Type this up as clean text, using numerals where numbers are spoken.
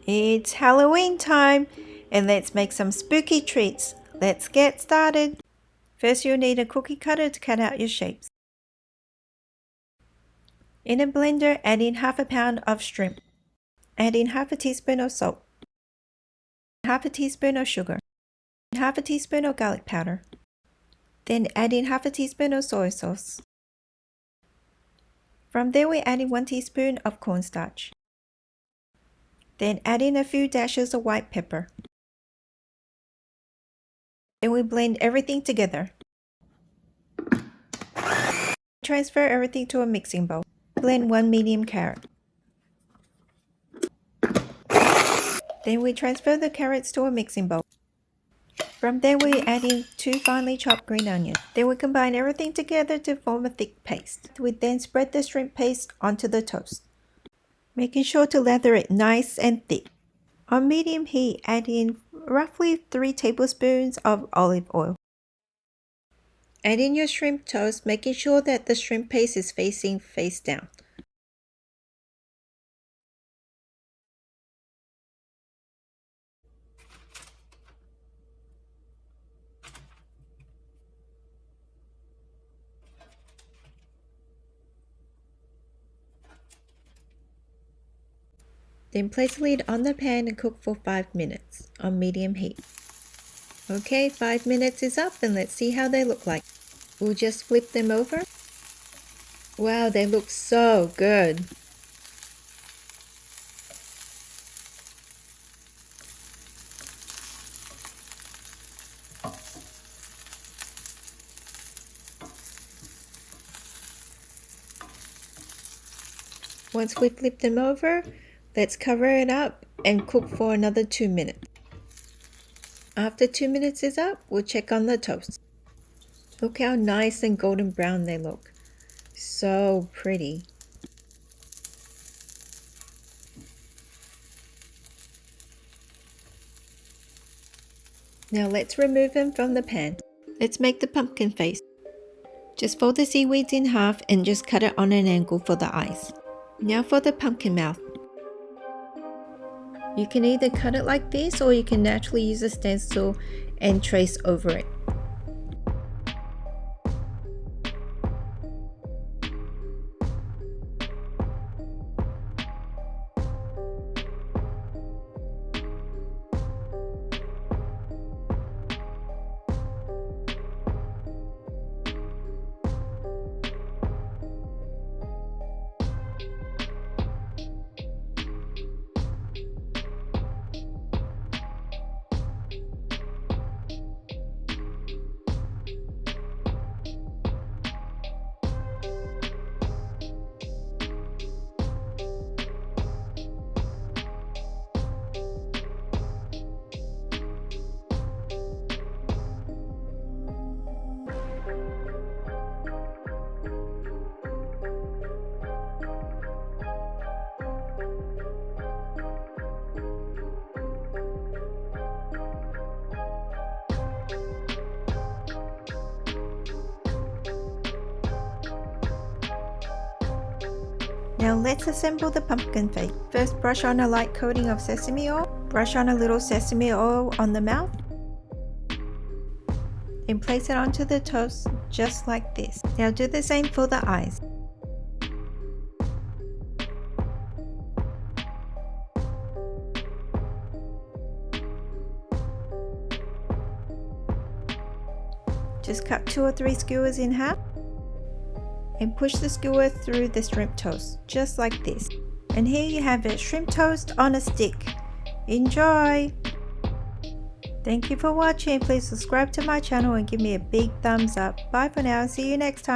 It's Halloween time, and let's make some spooky treats. Let's get started. First, you'll need a cookie cutter to cut out your shapes. In a blender, add in half a pound of shrimp. Add in half a teaspoon of salt, half a teaspoon of sugar, half a teaspoon of garlic powder. Then add in half a teaspoon of soy sauce. From there, we add in 1 teaspoon of cornstarch. Then add in a few dashes of white pepper. Then we blend everything together. Transfer everything to a mixing bowl. Blend 1 medium carrot. Then we transfer the carrots to a mixing bowl. From there, we add in 2 finely chopped green onions. Then we combine everything together to form a thick paste. We then spread the shrimp paste onto the toast, making sure to lather it nice and thick. On medium heat, add in roughly 3 tablespoons of olive oil. Add in your shrimp toast, making sure that the shrimp paste is facing face down. Then place the lid on the pan and cook for 5 minutes on medium heat. Okay, 5 minutes is up, and let's see how they look like. We'll just flip them over. Wow, they look so good. Once we flip them over, let's cover it up and cook for another 2 minutes. After 2 minutes is up, we'll check on the toast. Look how nice and golden brown they look. So pretty. Now let's remove them from the pan. Let's make the pumpkin face. Just fold the seaweeds in half and just cut it on an angle for the eyes. Now for the pumpkin mouth. You can either cut it like this, or you can naturally use a stencil and trace over it. Now let's assemble the pumpkin face. First, brush on a light coating of sesame oil. Brush on a little sesame oil on the mouth. And place it onto the toast just like this. Now do the same for the eyes. Just cut 2 or 3 skewers in half and push the skewer through the shrimp toast, just like this. And here you have it, shrimp toast on a stick. Enjoy! Thank you for watching. Please subscribe to my channel and give me a big thumbs up. Bye for now. See you next time.